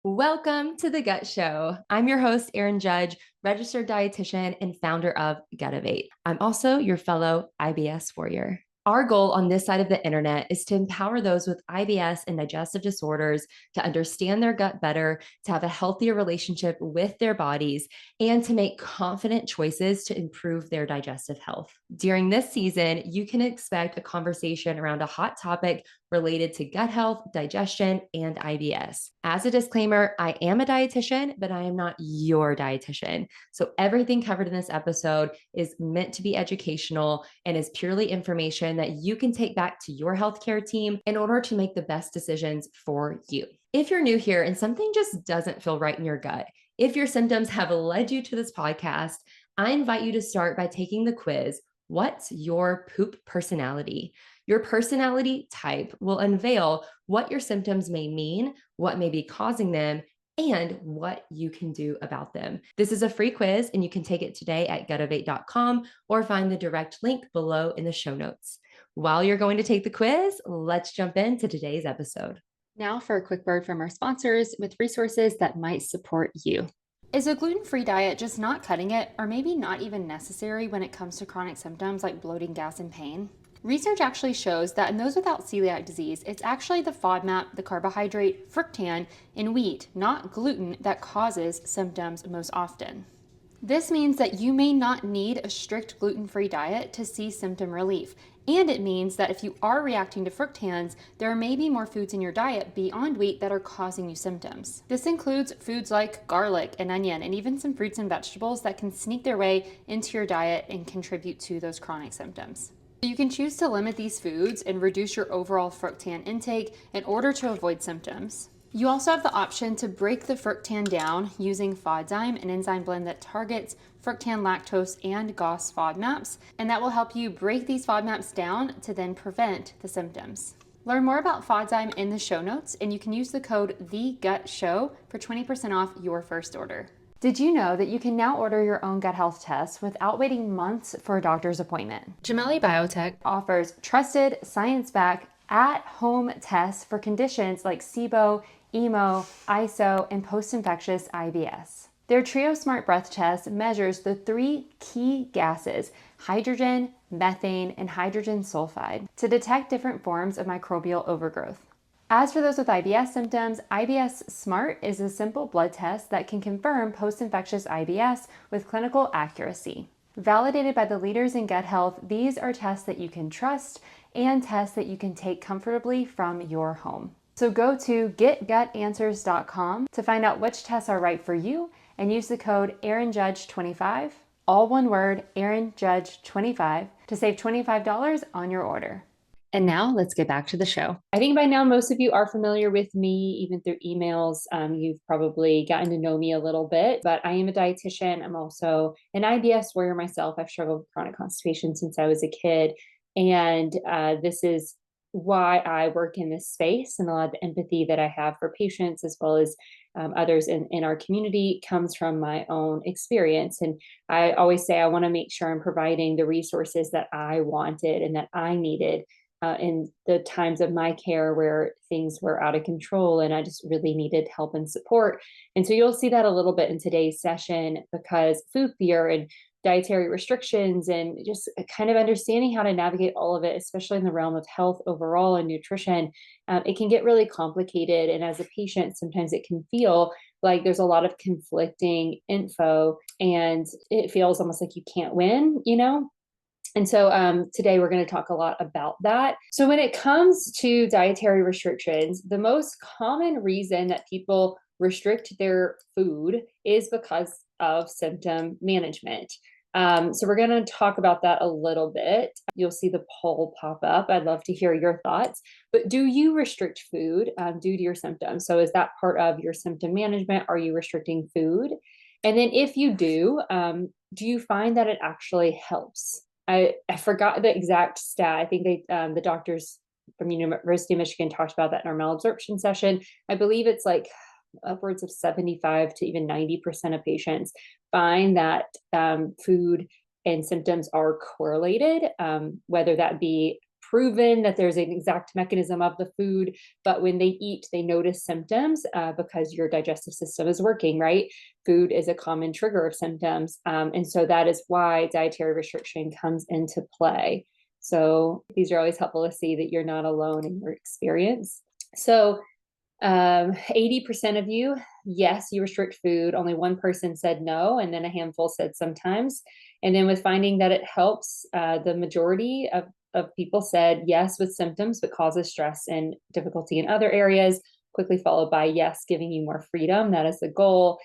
Welcome to the Gut Show. I'm your host, Erin Judge, registered dietitian and founder of Gutivate. I'm also your fellow IBS warrior. Our goal on this side of the internet is to empower those with IBS and digestive disorders to understand their gut better, to have a healthier relationship with their bodies, and to make confident choices to improve their digestive health. During this season, you can expect a conversation around a hot topic related to gut health, digestion, and IBS. As a disclaimer, I am a dietitian, but I am not your dietitian. So everything covered in this episode is meant to be educational and is purely information that you can take back to your healthcare team in order to make the best decisions for you. If you're new here and something just doesn't feel right in your gut, if your symptoms have led you to this podcast, I invite you to start by taking the quiz, What's Your Poop Personality? Your personality type will unveil what your symptoms may mean, what may be causing them, and what you can do about them. This is a free quiz, and you can take it today at gutivate.com or find the direct link below in the show notes. While you're going to take the quiz, let's jump into today's episode. Now for a quick word from our sponsors with resources that might support you. Is a gluten-free diet just not cutting it, or maybe not even necessary when it comes to chronic symptoms like bloating, gas, and pain? Research actually shows that in those without celiac disease, it's actually the FODMAP, the carbohydrate fructan in wheat, not gluten, that causes symptoms most often. This means that you may not need a strict gluten-free diet to see symptom relief. And it means that if you are reacting to fructans, there may be more foods in your diet beyond wheat that are causing you symptoms. This includes foods like garlic and onion, and even some fruits and vegetables that can sneak their way into your diet and contribute to those chronic symptoms. You can choose to limit these foods and reduce your overall fructan intake in order to avoid symptoms. You also have the option to break the fructan down using FODZYME, an enzyme blend that targets fructan, lactose, and GOS FODMAPs, and that will help you break these FODMAPs down to then prevent the symptoms. Learn more about FODZYME in the show notes, and you can use the code THEGUTSHOW for 20% off your first order. Did you know that you can now order your own gut health tests without waiting months for a doctor's appointment? Gemelli Biotech offers trusted, science-backed, at-home tests for conditions like SIBO, EMO, ISO, and post-infectious IBS. Their Trio Smart Breath test measures the three key gases, hydrogen, methane, and hydrogen sulfide, to detect different forms of microbial overgrowth. As for those with IBS symptoms, IBS-Smart is a simple blood test that can confirm post-infectious IBS with clinical accuracy. Validated by the leaders in gut health, these are tests that you can trust and tests that you can take comfortably from your home. So go to getgutanswers.com to find out which tests are right for you and use the code ErinJudge25, all one word, ErinJudge25, to save $25 on your order. And now let's get back to the show. I think by now most of you are familiar with me, even through emails. You've probably gotten to know me a little bit, but I am a dietitian. I'm also an IBS warrior myself. I've struggled with chronic constipation since I was a kid. And this is why I work in this space, and a lot of the empathy that I have for patients as well as others in our community comes from my own experience. And I always say I want to make sure I'm providing the resources that I wanted and that I needed in the times of my care where things were out of control and I just really needed help and support. And so you'll see that a little bit in today's session, because food fear and dietary restrictions and just kind of understanding how to navigate all of it, especially in the realm of health overall and nutrition, it can get really complicated. And as a patient, sometimes it can feel like there's a lot of conflicting info and it feels almost like you can't win, you know? And so today we're going to talk a lot about that. So when it comes to dietary restrictions, the most common reason that people restrict their food is because of symptom management. So we're going to talk about that a little bit. You'll see the poll pop up. I'd love to hear your thoughts. But do you restrict food due to your symptoms? So is that part of your symptom management? Are you restricting food? And then if you do you find that it actually helps? I forgot the exact stat. I think the doctors from University of Michigan talked about that in our malabsorption session. I believe it's like upwards of 75 to even 90% of patients find that food and symptoms are correlated, whether that be proven that there's an exact mechanism of the food, but when they eat, they notice symptoms because your digestive system is working, right? Food is a common trigger of symptoms. And so that is why dietary restriction comes into play. So these are always helpful to see that you're not alone in your experience. So 80% of you, yes, you restrict food. Only one person said no, and then a handful said sometimes. And then with finding that it helps, the majority of people said yes with symptoms, but causes stress and difficulty in other areas, quickly followed by yes, giving you more freedom. That is the goal.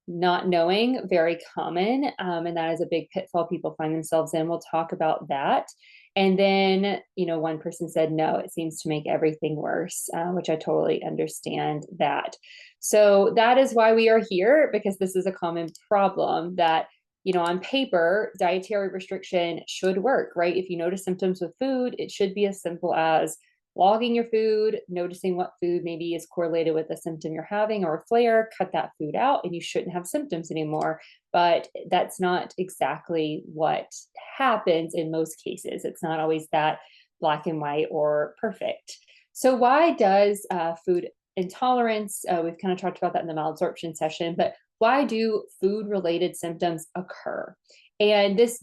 Not knowing, very common. And that is a big pitfall people find themselves in. We'll talk about that. And then, one person said, no, it seems to make everything worse, which I totally understand that. So that is why we are here, because this is a common problem that, on paper, dietary restriction should work, right? If you notice symptoms with food, it should be as simple as logging your food, noticing what food maybe is correlated with a symptom you're having or a flare, cut that food out, and you shouldn't have symptoms anymore. But that's not exactly what happens in most cases. It's not always that black and white or perfect. So why does food intolerance, we've kind of talked about that in the malabsorption session, but why do food-related symptoms occur? And this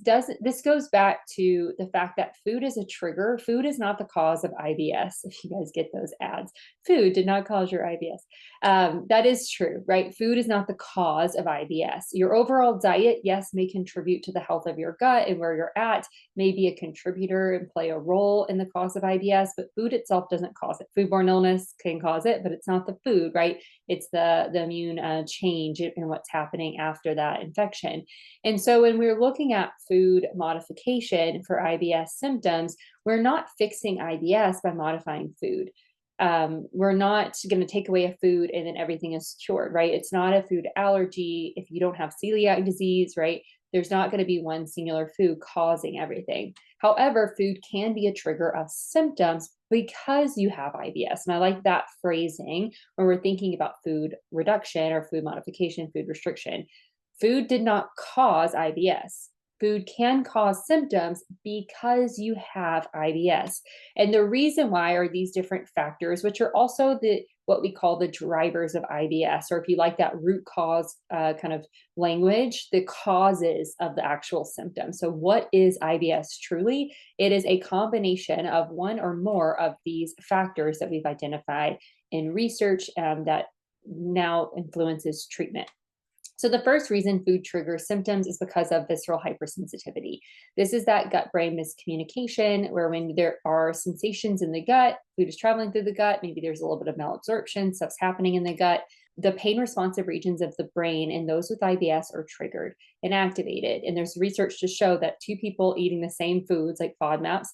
goes back to the fact that food is a trigger. Food is not the cause of IBS. If you guys get those ads, food did not cause your IBS. That is true, right? Food is not the cause of IBS. Your overall diet, yes, may contribute to the health of your gut and where you're at, may be a contributor and play a role in the cause of IBS, but food itself doesn't cause it. Foodborne illness can cause it, but it's not the food, right? It's the immune change and what's happening after that infection. And so when we're looking at food modification for IBS symptoms, we're not fixing IBS by modifying food. We're not going to take away a food and then everything is cured, right? It's not a food allergy. If you don't have celiac disease, right, there's not going to be one singular food causing everything. However, food can be a trigger of symptoms because you have IBS. And I like that phrasing when we're thinking about food reduction or food modification, food restriction. Food did not cause IBS. Food can cause symptoms because you have IBS. And the reason why are these different factors, which are also what we call the drivers of IBS, or if you like that root cause kind of language, the causes of the actual symptom. So what is IBS truly? It is a combination of one or more of these factors that we've identified in research that now influences treatment. So the first reason food triggers symptoms is because of visceral hypersensitivity. This is that gut-brain miscommunication where when there are sensations in the gut, food is traveling through the gut, maybe there's a little bit of malabsorption, stuff's happening in the gut, the pain responsive regions of the brain and those with IBS are triggered and activated. And there's research to show that two people eating the same foods like FODMAPs,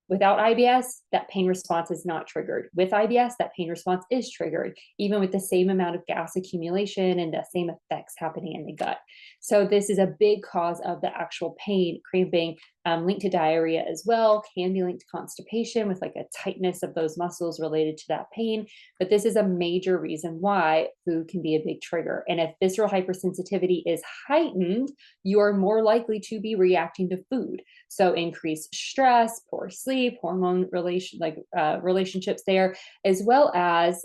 without IBS, that pain response is not triggered. With IBS, that pain response is triggered, even with the same amount of gas accumulation and the same effects happening in the gut. So this is a big cause of the actual pain, cramping, linked to diarrhea as well, can be linked to constipation with like a tightness of those muscles related to that pain. But this is a major reason why food can be a big trigger. And if visceral hypersensitivity is heightened, you are more likely to be reacting to food. So increased stress, poor sleep, hormone relationships there, as well as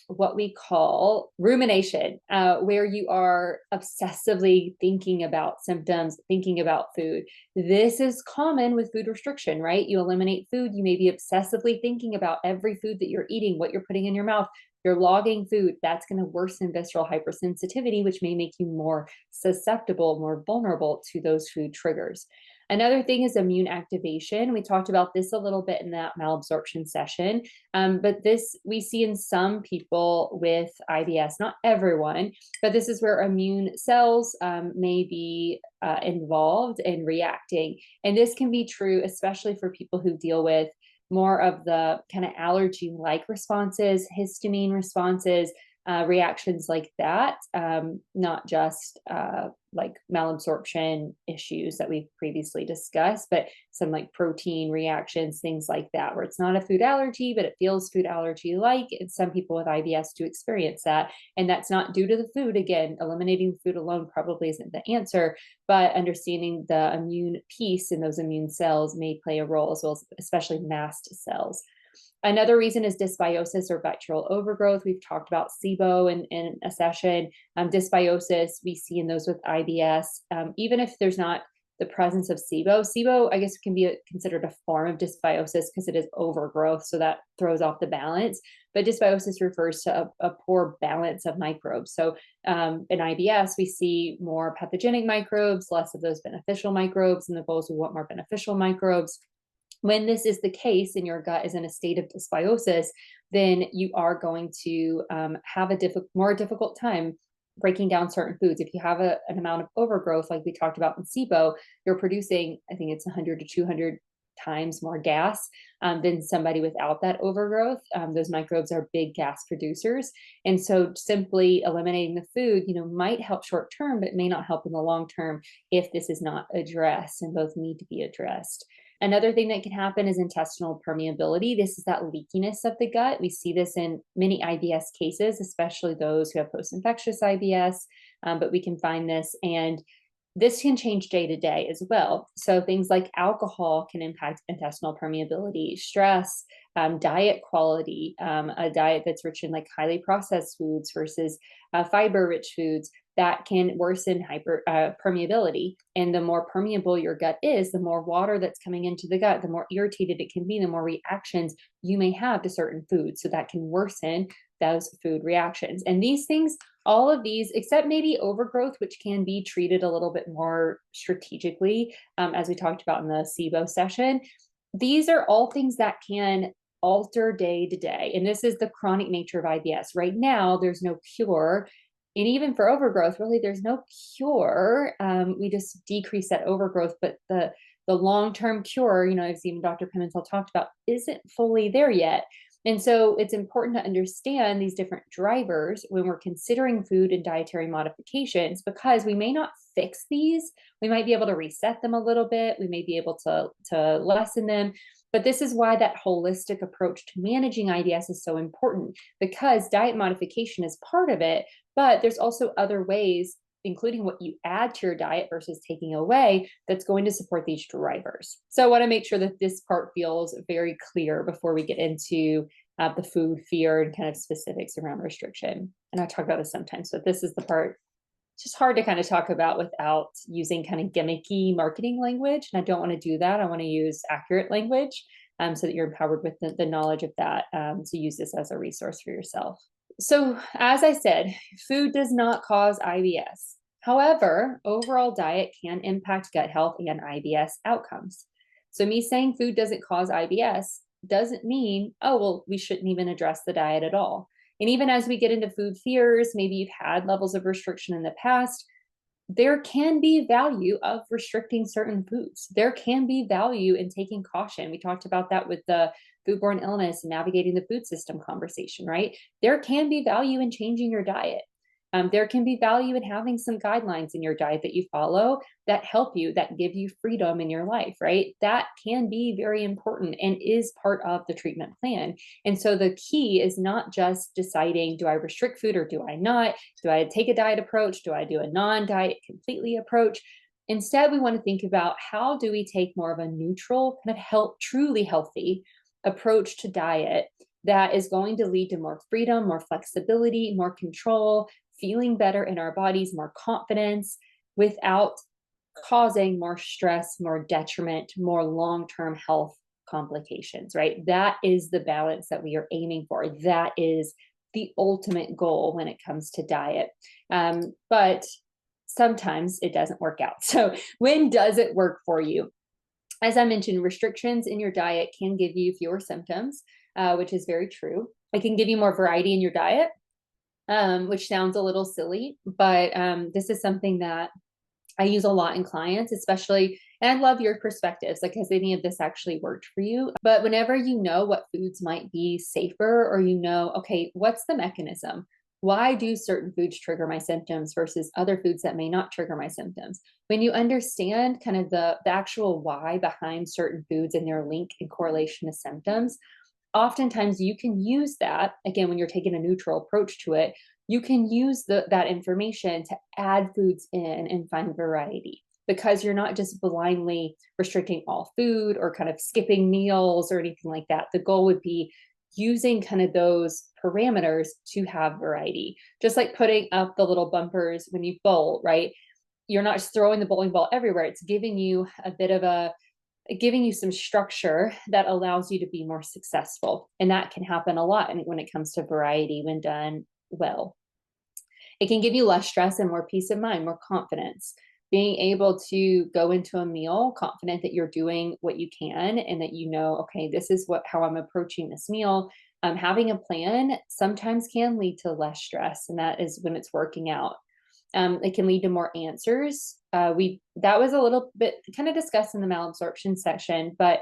what we call rumination, where you are obsessively thinking about symptoms, thinking about food. This is common with food restriction, right? You eliminate food, you may be obsessively thinking about every food that you're eating, what you're putting in your mouth. You're logging food, that's going to worsen visceral hypersensitivity, which may make you more susceptible, more vulnerable to those food triggers. Another thing is immune activation. We talked about this a little bit in that malabsorption session, but this we see in some people with IBS, not everyone, but this is where immune cells may be involved in reacting. And this can be true, especially for people who deal with more of the kind of allergy-like responses, histamine responses, reactions like that, not just like malabsorption issues that we've previously discussed, but some like protein reactions, things like that, where it's not a food allergy, but it feels food allergy like. And some people with IBS do experience that. And that's not due to the food. Again, eliminating the food alone probably isn't the answer, but understanding the immune piece in those immune cells may play a role, as well as especially mast cells. Another reason is dysbiosis or bacterial overgrowth. We've talked about SIBO in a session. Dysbiosis we see in those with IBS. Even if there's not the presence of SIBO, SIBO I guess can be considered a form of dysbiosis because it is overgrowth, so that throws off the balance. But dysbiosis refers to a poor balance of microbes. So in IBS, we see more pathogenic microbes, less of those beneficial microbes, and the goal is we want more beneficial microbes. When this is the case and your gut is in a state of dysbiosis, then you are going to have a more difficult time breaking down certain foods. If you have an amount of overgrowth, like we talked about in SIBO, you're producing, I think it's 100 to 200 times more gas than somebody without that overgrowth. Those microbes are big gas producers. And so simply eliminating the food, might help short term, but may not help in the long term if this is not addressed, and both need to be addressed. Another thing that can happen is intestinal permeability. This is that leakiness of the gut. We see this in many IBS cases, especially those who have post-infectious IBS, but we can find this, and this can change day to day as well. So things like alcohol can impact intestinal permeability, stress, diet quality, a diet that's rich in like highly processed foods versus fiber-rich foods, that can worsen permeability. And the more permeable your gut is, the more water that's coming into the gut, the more irritated it can be, the more reactions you may have to certain foods. So that can worsen those food reactions. And these things, all of these, except maybe overgrowth, which can be treated a little bit more strategically, as we talked about in the SIBO session, these are all things that can alter day to day. And this is the chronic nature of IBS. Right now, there's no cure. And even for overgrowth, really, there's no cure. We just decrease that overgrowth, but the long-term cure, as even Dr. Pimentel talked about, isn't fully there yet. And so it's important to understand these different drivers when we're considering food and dietary modifications, because we may not fix these. We might be able to reset them a little bit. We may be able to lessen them. But this is why that holistic approach to managing IBS is so important, because diet modification is part of it, but there's also other ways, including what you add to your diet versus taking away, that's going to support these drivers. So I want to make sure that this part feels very clear before we get into the food fear and kind of specifics around restriction. And I talk about this sometimes, but this is the part just hard to kind of talk about without using kind of gimmicky marketing language. And I don't want to do that. I want to use accurate language so that you're empowered with the knowledge of that, to use this as a resource for yourself. So as I said, food does not cause IBS. However, overall diet can impact gut health and IBS outcomes. So me saying food doesn't cause IBS doesn't mean, oh, well, we shouldn't even address the diet at all. And even as we get into food fears, maybe you've had levels of restriction in the past, there can be value of restricting certain foods. There can be value in taking caution. We talked about that with the foodborne illness and navigating the food system conversation, right? There can be value in changing your diet. There can be value in having some guidelines in your diet that you follow that help you, that give you freedom in your life, right? That can be very important and is part of the treatment plan. And so the key is not just deciding, do I restrict food or do I not? Do I take a diet approach? Do I do a non-diet completely approach? Instead, we want to think about, how do we take more of a neutral, kind of truly healthy approach to diet that is going to lead to more freedom, more flexibility, more control, feeling better in our bodies, more confidence, without causing more stress, more detriment, more long-term health complications, right? That is the balance that we are aiming for. That is the ultimate goal when it comes to diet. But sometimes it doesn't work out. So when does it work for you? As I mentioned, restrictions in your diet can give you fewer symptoms, which is very true. It can give you more variety in your diet, which sounds a little silly, but this is something that I use a lot in clients, especially, and I love your perspectives, like, has any of this actually worked for you? But whenever you know what foods might be safer, or okay, what's the mechanism? Why do certain foods trigger my symptoms versus other foods that may not trigger my symptoms? When you understand kind of the actual why behind certain foods and their link and correlation to symptoms, oftentimes you can use that, again, when you're taking a neutral approach to it, you can use that information to add foods in and find variety, because you're not just blindly restricting all food or kind of skipping meals or anything like that. The goal would be using kind of those parameters to have variety, just like putting up the little bumpers when you bowl, right? You're not just throwing the bowling ball everywhere. It's giving you a bit of giving you some structure that allows you to be more successful. And that can happen a lot when it comes to variety when done well. It can give you less stress and more peace of mind, more confidence. Being able to go into a meal confident that you're doing what you can and that you know, okay, this is how I'm approaching this meal. Having a plan sometimes can lead to less stress, and that is when it's working out. It can lead to more answers. That was a little bit kind of discussed in the malabsorption section, but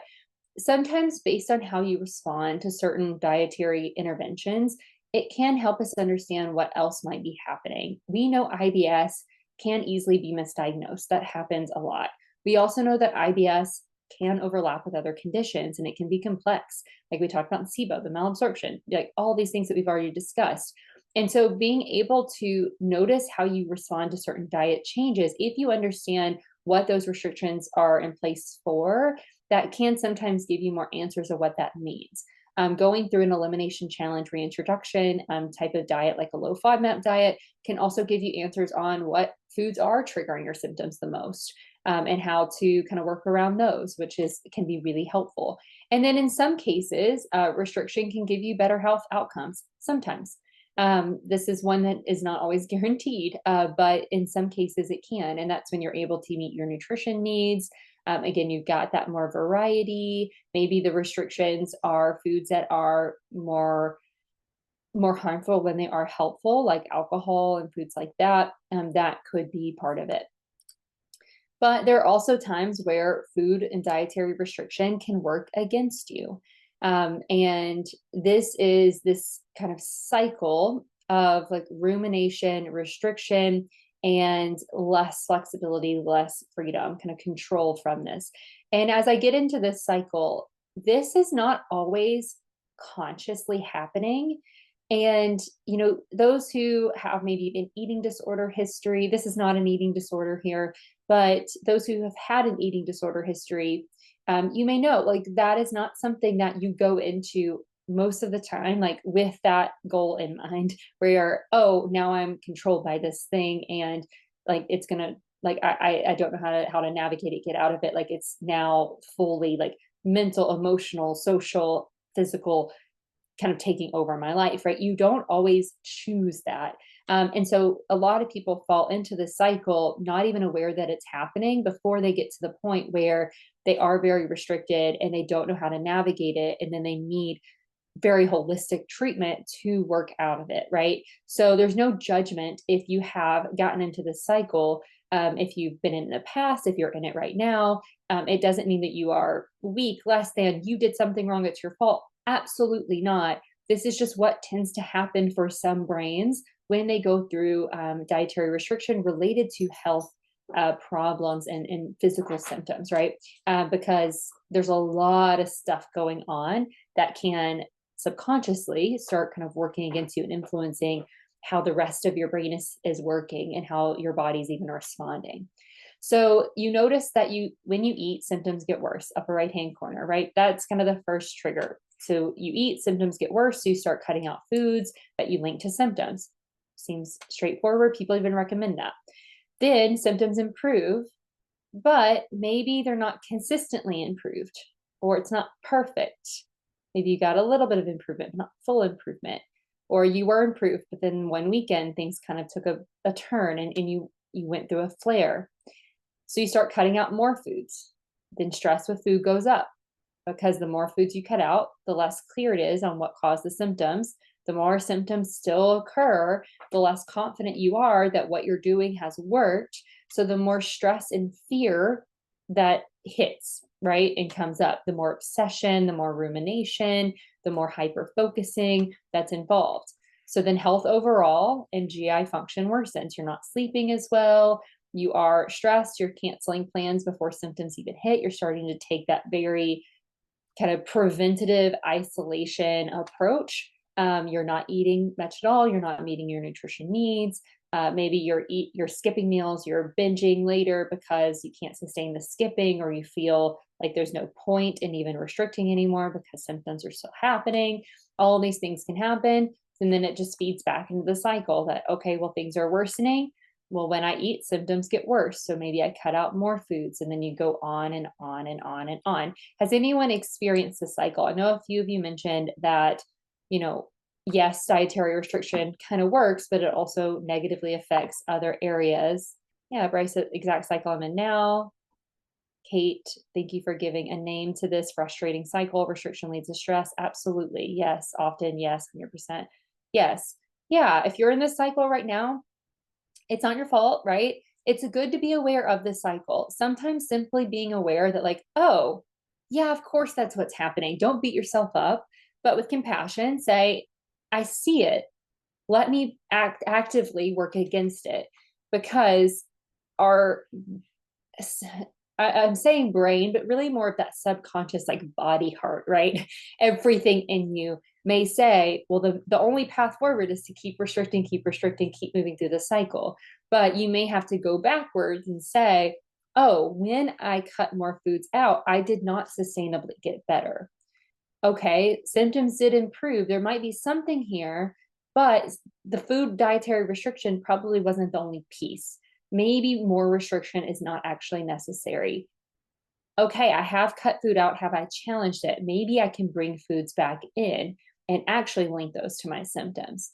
sometimes based on how you respond to certain dietary interventions, it can help us understand what else might be happening. We know IBS can easily be misdiagnosed. That happens a lot. We also know that IBS can overlap with other conditions and it can be complex. Like we talked about in SIBO, the malabsorption, like all these things that we've already discussed. And so being able to notice how you respond to certain diet changes, if you understand what those restrictions are in place for, that can sometimes give you more answers of what that means. Going through an elimination challenge reintroduction type of diet, like a low FODMAP diet, can also give you answers on what foods are triggering your symptoms the most, and how to kind of work around those, which can be really helpful. And then in some cases, restriction can give you better health outcomes sometimes. This is one that is not always guaranteed, but in some cases it can. And that's when you're able to meet your nutrition needs. Again, you've got that more variety. Maybe the restrictions are foods that are more harmful than they are helpful, like alcohol and foods like that. That could be part of it. But there are also times where food and dietary restriction can work against you. And this is this kind of cycle of like rumination, restriction, and less flexibility, less freedom, kind of control from this. And as I get into this cycle, this is not always consciously happening. And, those who have maybe an eating disorder history, this is not an eating disorder here, but those who have had an eating disorder history, you may know like that is not something that you go into most of the time, like with that goal in mind, where you're, oh, now I'm controlled by this thing. And like, it's going to, like, I don't know how to navigate it, get out of it. Like it's now fully like mental, emotional, social, physical kind of taking over my life, right? You don't always choose that. And so a lot of people fall into the cycle, not even aware that it's happening before they get to the point where they are very restricted and they don't know how to navigate it. And then they need very holistic treatment to work out of it, right? So there's no judgment if you have gotten into this cycle. If you've been in the past, if you're in it right now, it doesn't mean that you are weak, less than, you did something wrong, it's your fault. Absolutely not. This is just what tends to happen for some brains when they go through dietary restriction related to health problems and physical symptoms, right? Because there's a lot of stuff going on that can subconsciously start kind of working against you and influencing how the rest of your brain is working and how your body's even responding. So you notice that when you eat, symptoms get worse, upper right hand corner, right? That's kind of the first trigger. So you eat, symptoms get worse. So you start cutting out foods that you link to symptoms. Seems straightforward. People even recommend that. Then symptoms improve, but maybe they're not consistently improved, or it's not perfect. Maybe you got a little bit of improvement, but not full improvement. Or you were improved, but then one weekend things kind of took a turn and you went through a flare. So you start cutting out more foods. Then stress with food goes up, because the more foods you cut out, the less clear it is on what caused the symptoms. The more symptoms still occur, the less confident you are that what you're doing has worked. So the more stress and fear that hits, right, and comes up, the more obsession, the more rumination, the more hyper focusing that's involved. So then health overall and GI function worsens. You're not sleeping as well. You are stressed. You're canceling plans before symptoms even hit. You're starting to take that very kind of preventative isolation approach. You're not eating much at all. You're not meeting your nutrition needs. Maybe you're skipping meals, you're binging later because you can't sustain the skipping, or you feel like there's no point in even restricting anymore because symptoms are still happening. All these things can happen. And then it just feeds back into the cycle that, okay, well, things are worsening. Well, when I eat, symptoms get worse. So maybe I cut out more foods, and then you go on and on and on and on. Has anyone experienced this cycle? I know a few of you mentioned that, yes, dietary restriction kind of works, but it also negatively affects other areas. Yeah, Bryce, exact cycle I'm in now. Kate, thank you for giving a name to this frustrating cycle. Restriction leads to stress. Absolutely. Yes. Often. Yes. 100%. Yes. Yeah. If you're in this cycle right now, it's not your fault, right? It's good to be aware of this cycle. Sometimes simply being aware that, like, oh, yeah, of course that's what's happening. Don't beat yourself up, but with compassion, say, I see it. Let me actively work against it, because our I'm saying brain, but really more of that subconscious, like body, heart, right? Everything in you may say, well, the only path forward is to keep restricting, keep moving through the cycle. But you may have to go backwards and say, oh, when I cut more foods out, I did not sustainably get better. Okay, symptoms did improve. There might be something here, but the food dietary restriction probably wasn't the only piece. Maybe more restriction is not actually necessary. Okay, I have cut food out. Have I challenged it? Maybe I can bring foods back in and actually link those to my symptoms,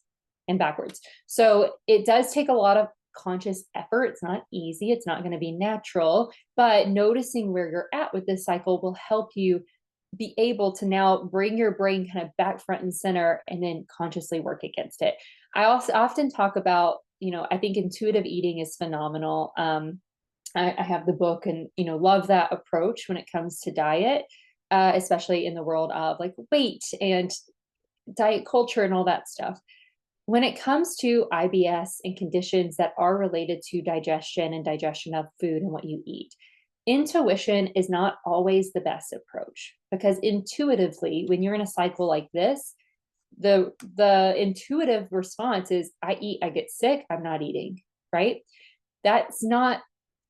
and backwards. So it does take a lot of conscious effort. It's not easy. It's not going to be natural, but noticing where you're at with this cycle will help you be able to now bring your brain kind of back front and center, and then consciously work against it. I also often talk about, I think intuitive eating is phenomenal. I have the book, and love that approach when it comes to diet, especially in the world of like weight and diet culture and all that stuff. When it comes to IBS and conditions that are related to digestion and digestion of food and what you eat, intuition is not always the best approach, because intuitively, when you're in a cycle like this, the intuitive response is, I eat, I get sick, I'm not eating, right? That's not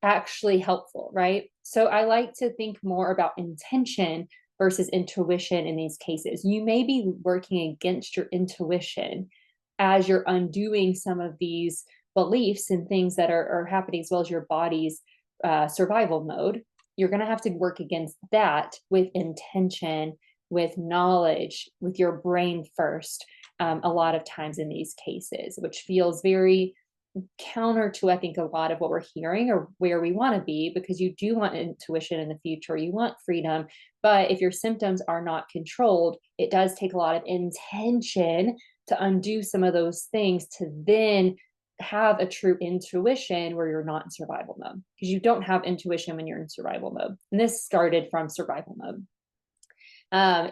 actually helpful, right? So I like to think more about intention versus intuition in these cases. You may be working against your intuition as you're undoing some of these beliefs and things that are happening, as well as your body's survival mode. You're going to have to work against that with intention, with knowledge, with your brain first, a lot of times in these cases, which feels very counter to, I think, a lot of what we're hearing or where we want to be, because you do want intuition in the future, you want freedom. But if your symptoms are not controlled, it does take a lot of intention to undo some of those things, to then have a true intuition where you're not in survival mode, because you don't have intuition when you're in survival mode. And this started from survival mode.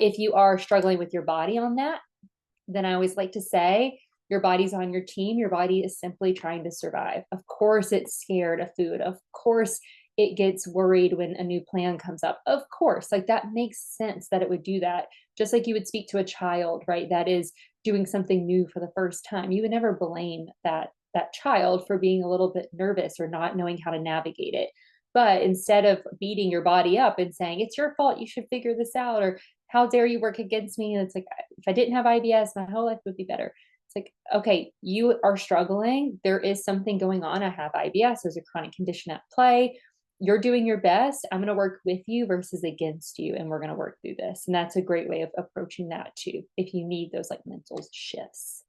If you are struggling with your body on that, then I always like to say, your body's on your team. Your body is simply trying to survive. Of course, it's scared of food. Of course, it gets worried when a new plan comes up. Of course, like that makes sense that it would do that. Just like you would speak to a child, right? That is doing something new for the first time. You would never blame that child for being a little bit nervous or not knowing how to navigate it. But instead of beating your body up and saying, it's your fault, you should figure this out, or how dare you work against me? And it's like, if I didn't have IBS, my whole life would be better. It's like, okay, you are struggling. There is something going on. I have IBS. There's a chronic condition at play. You're doing your best. I'm going to work with you versus against you. And we're going to work through this. And that's a great way of approaching that too, if you need those like mental shifts.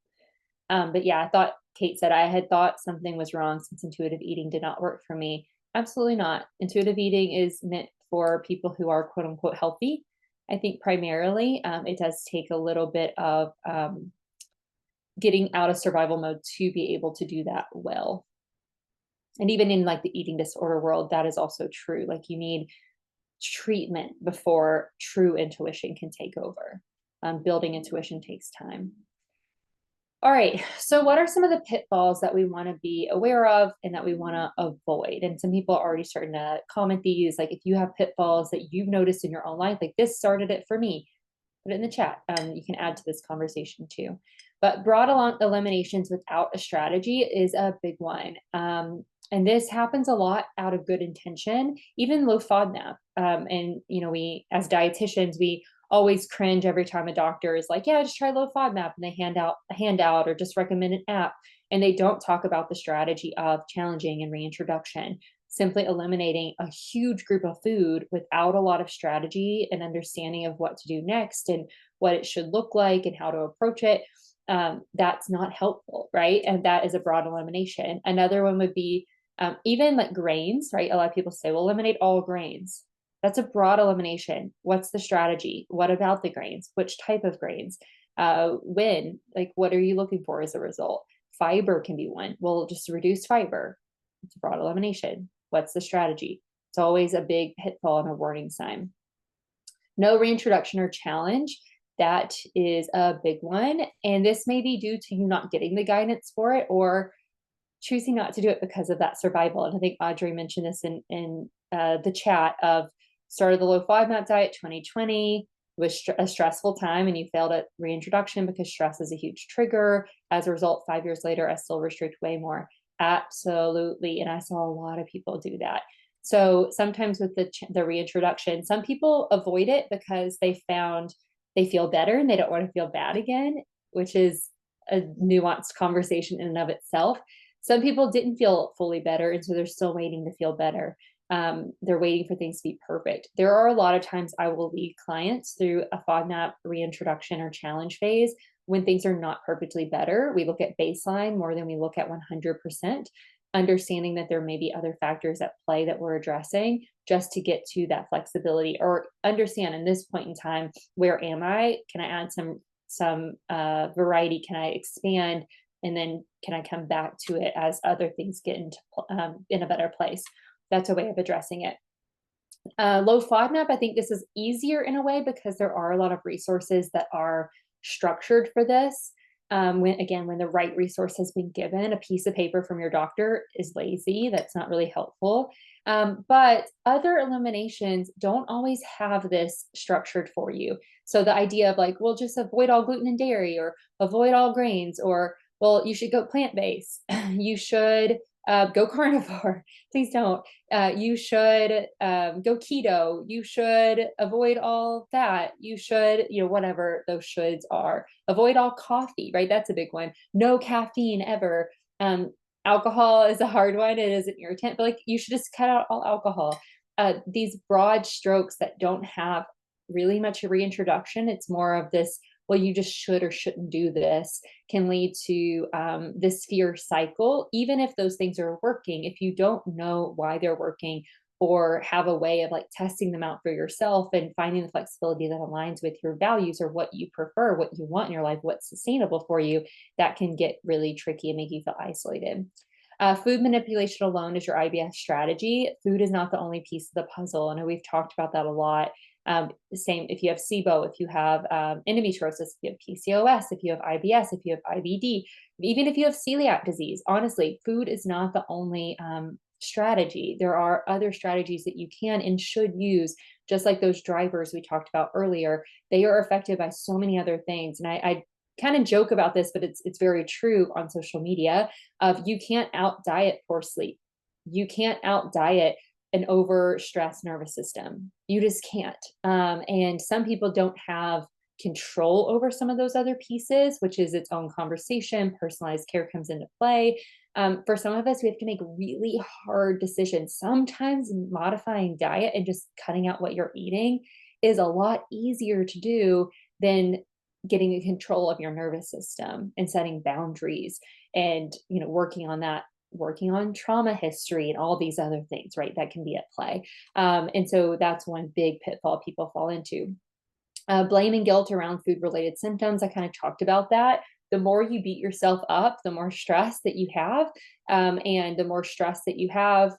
But yeah, I thought Kate said I had thought something was wrong since intuitive eating did not work for me. Absolutely not. Intuitive eating is meant for people who are quote unquote healthy. I think primarily it does take a little bit of getting out of survival mode to be able to do that well. And even in like the eating disorder world, that is also true. Like you need treatment before true intuition can take over. Building intuition takes time. All right. So, what are some of the pitfalls that we want to be aware of and that we want to avoid? And some people are already starting to comment these. Like, if you have pitfalls that you've noticed in your own life, like this started it for me, put it in the chat. You can add to this conversation too. But broad eliminations without a strategy is a big one. And this happens a lot out of good intention, even low FODMAP. And, we, as dietitians, we always cringe every time a doctor is like, yeah, just try low FODMAP. And they hand out a handout or just recommend an app. And they don't talk about the strategy of challenging and reintroduction, simply eliminating a huge group of food without a lot of strategy and understanding of what to do next and what it should look like and how to approach it. That's not helpful, right? And that is a broad elimination. Another one would be even like grains, right? A lot of people say, well, eliminate all grains. That's a broad elimination. What's the strategy? What about the grains? Which type of grains? When? Like, what are you looking for as a result? Fiber can be one. Well, just reduce fiber. It's a broad elimination. What's the strategy? It's always a big pitfall and a warning sign. No reintroduction or challenge. That is a big one. And this may be due to you not getting the guidance for it or choosing not to do it because of that survival. And I think Audrey mentioned this in the chat of started the low FODMAP diet 2020. It was a stressful time and you failed at reintroduction because stress is a huge trigger. As a result, 5 years later, I still restrict way more. Absolutely. And I saw a lot of people do that. So sometimes with the reintroduction, some people avoid it because they found they feel better and they don't want to feel bad again, which is a nuanced conversation in and of itself. Some people didn't feel fully better, and so they're still waiting to feel better. They're waiting for things to be perfect. There are a lot of times I will lead clients through a FODMAP reintroduction or challenge phase when things are not perfectly better. We look at baseline more than we look at 100%, understanding that there may be other factors at play that we're addressing just to get to that flexibility or understand in this point in time, where am I? Can I add some variety? Can I expand? And then can I come back to it as other things get into in a better place? That's a way of addressing it. Low FODMAP, I think this is easier in a way because there are a lot of resources that are structured for this. When the right resource has been given, a piece of paper from your doctor is lazy. That's not really helpful. But other eliminations don't always have this structured for you. So the idea of like, well, just avoid all gluten and dairy or avoid all grains, or, well, you should go plant-based. You should go carnivore. Please don't. You should go keto. You should avoid all fat. You should, whatever those shoulds are. Avoid all coffee, right? That's a big one. No caffeine ever. Alcohol is a hard one. It is an irritant, but like you should just cut out all alcohol. These broad strokes that don't have really much a reintroduction. It's more of this, well, you just should or shouldn't do this, can lead to this fear cycle. Even if those things are working, if you don't know why they're working or have a way of like testing them out for yourself and finding the flexibility that aligns with your values or what you prefer, what you want in your life, what's sustainable for you, that can get really tricky and make you feel isolated. Food manipulation alone is your IBS strategy. Food is not the only piece of the puzzle. I know we've talked about that a lot. Same if you have SIBO, if you have endometriosis, if you have PCOS, if you have IBS, if you have IBD, even if you have celiac disease. Honestly, food is not the only strategy. There are other strategies that you can and should use, just like those drivers we talked about earlier. They are affected by so many other things. And I kind of joke about this, but it's very true on social media of you can't out diet poor sleep. You can't out diet an overstressed nervous system. You just can't. And some people don't have control over some of those other pieces, which is its own conversation. Personalized care comes into play. For some of us, we have to make really hard decisions. Sometimes modifying diet and just cutting out what you're eating is a lot easier to do than getting in control of your nervous system and setting boundaries and, working on that, working on trauma history and all these other things, right? That can be at play. And so that's one big pitfall people fall into. Blame and guilt around food related symptoms. I kind of talked about that. The more you beat yourself up, the more stress that you have. And the more stress that you have,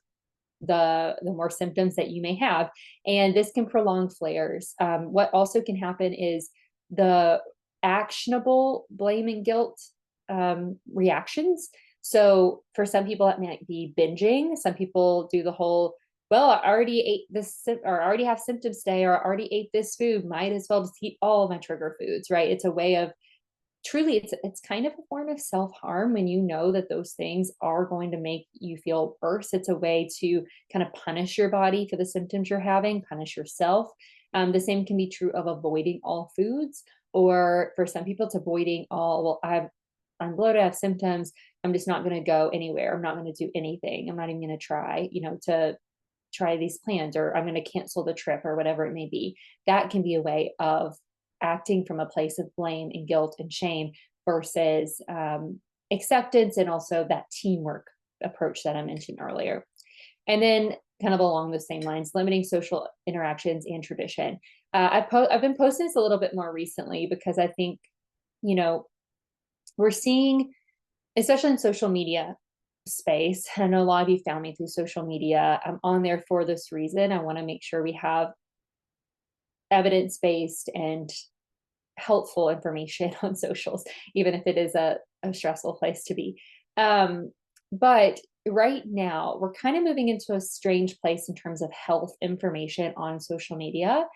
the more symptoms that you may have. And this can prolong flares. What also can happen is the actionable blame and guilt reactions. So for some people, it might be binging. Some people do the whole, well, I already ate this, or I already have symptoms today, or I already ate this food, might as well just eat all of my trigger foods, right? It's a way of truly, it's kind of a form of self-harm when you know that those things are going to make you feel worse. It's a way to kind of punish your body for the symptoms you're having, punish yourself. The same can be true of avoiding all foods, or for some people, it's avoiding all, well, I'm bloated, I have symptoms, I'm just not going to go anywhere. I'm not going to do anything. I'm not even going to try, to try these plans, or I'm going to cancel the trip, or whatever it may be. That can be a way of acting from a place of blame and guilt and shame versus acceptance, and also that teamwork approach that I mentioned earlier. And then kind of along those same lines, limiting social interactions and tradition. I've been posting this a little bit more recently because I think, we're seeing, especially in social media space, I know a lot of you found me through social media. I'm on there for this reason. I want to make sure we have evidence-based and helpful information on socials, even if it is a stressful place to be. But right now, we're kind of moving into a strange place in terms of health information on social media.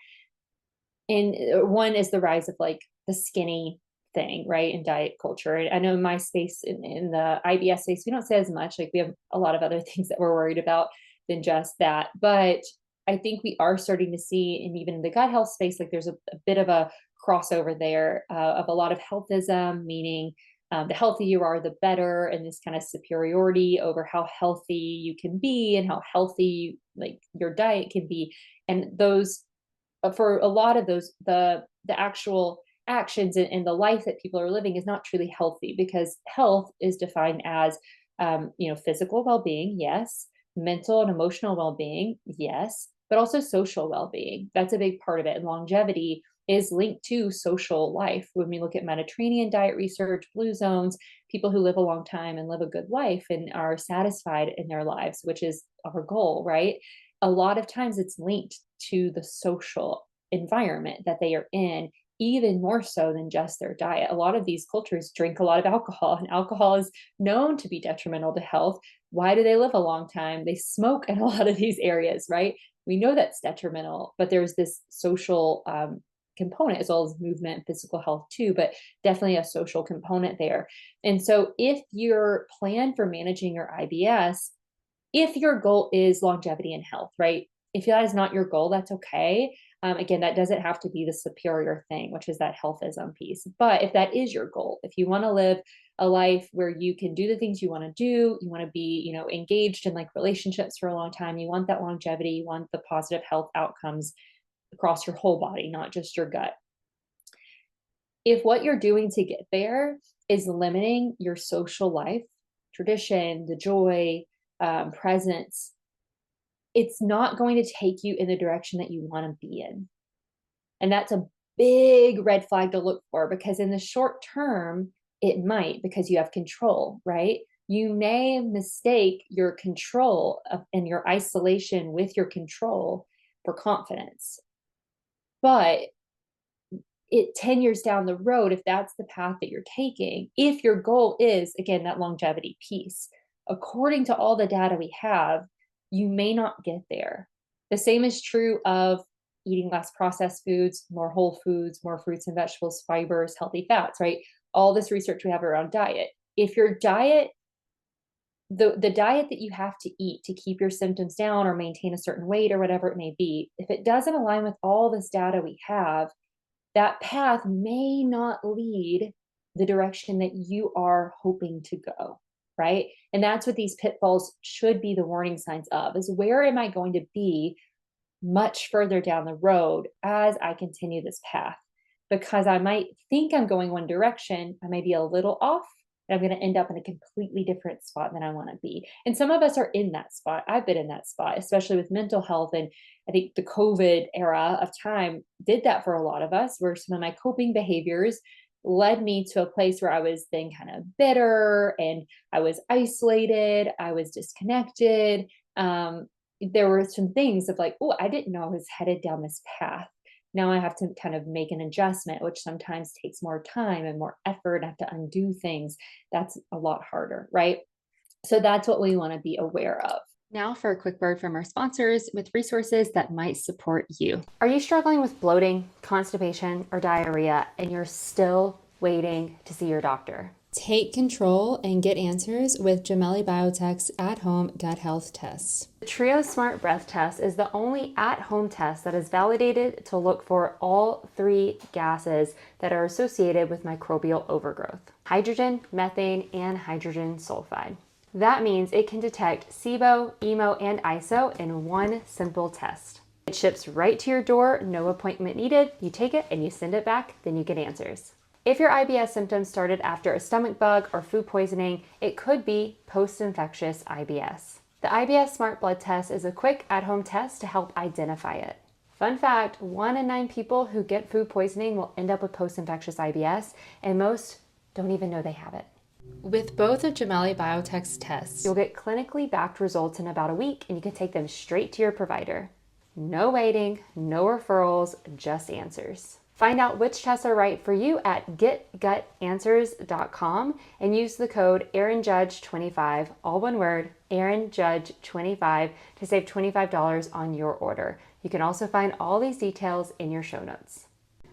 And one is the rise of like the skinny thing, right? In diet culture. And I know in my space, in the IBS space, we don't say as much, like we have a lot of other things that we're worried about than just that. But I think we are starting to see, and even in the gut health space, like there's a bit of a crossover there of a lot of healthism, meaning the healthier you are, the better, and this kind of superiority over how healthy you can be and how healthy like your diet can be. And those, for a lot of those, the actual actions and the life that people are living is not truly healthy, because health is defined as physical well-being, yes, mental and emotional well-being, yes, but also social well-being. That's a big part of it. And longevity is linked to social life. When we look at Mediterranean diet research, blue zones, people who live a long time and live a good life and are satisfied in their lives, which is our goal, right? A lot of times it's linked to the social environment that they are in, even more so than just their diet. A lot of these cultures drink a lot of alcohol, and alcohol is known to be detrimental to health. Why do they live a long time? They smoke in a lot of these areas, right? We know that's detrimental, but there's this social component, as well as movement and physical health too, but definitely a social component there. And so if your plan for managing your IBS, if your goal is longevity and health, right? If that is not your goal, that's okay. Again, that doesn't have to be the superior thing, which is that healthism piece. But if that is your goal, if you want to live a life where you can do the things you want to do, you want to be, engaged in like relationships for a long time, you want that longevity, you want the positive health outcomes across your whole body, not just your gut. If what you're doing to get there is limiting your social life, tradition, the joy, presence, it's not going to take you in the direction that you want to be in. And that's a big red flag to look for, because in the short term, it might, because you have control, right? You may mistake your control and your isolation with your control for confidence. But 10 years down the road, if that's the path that you're taking, if your goal is, again, that longevity piece, according to all the data we have, you may not get there. The same is true of eating less processed foods, more whole foods, more fruits and vegetables, fibers, healthy fats, right? All this research we have around diet. If your diet, the diet that you have to eat to keep your symptoms down or maintain a certain weight or whatever it may be, if it doesn't align with all this data we have, that path may not lead the direction that you are hoping to go, right? And that's what these pitfalls should be the warning signs of, is where am I going to be much further down the road as I continue this path? Because I might think I'm going one direction, I may be a little off, and I'm going to end up in a completely different spot than I want to be. And some of us are in that spot. I've been in that spot, especially with mental health. And I think the COVID era of time did that for a lot of us, where some of my coping behaviors led me to a place where I was then kind of bitter, and I was isolated, I was disconnected. There were some things of like, oh, I didn't know I was headed down this path. Now I have to kind of make an adjustment, which sometimes takes more time and more effort. I have to undo things. That's a lot harder, right? So that's what we want to be aware of. Now for a quick word from our sponsors with resources that might support you. Are you struggling with bloating, constipation, or diarrhea, and you're still waiting to see your doctor? Take control and get answers with Gemelli Biotech's at-home gut health tests. The Trio Smart Breath Test is the only at-home test that is validated to look for all three gases that are associated with microbial overgrowth: hydrogen, methane, and hydrogen sulfide. That means it can detect SIBO, EMO, and ISO in one simple test. It ships right to your door, no appointment needed. You take it and you send it back, then you get answers. If your IBS symptoms started after a stomach bug or food poisoning, it could be post-infectious IBS. The IBS-Smart blood test is a quick at-home test to help identify it. Fun fact, 1 in 9 people who get food poisoning will end up with post-infectious IBS, and most don't even know they have it. With both of Gemelli Biotech's tests, you'll get clinically backed results in about a week, and you can take them straight to your provider. No waiting, no referrals, just answers. Find out which tests are right for you at getgutanswers.com and use the code AaronJudge25, all one word, AaronJudge25, to save $25 on your order. You can also find all these details in your show notes.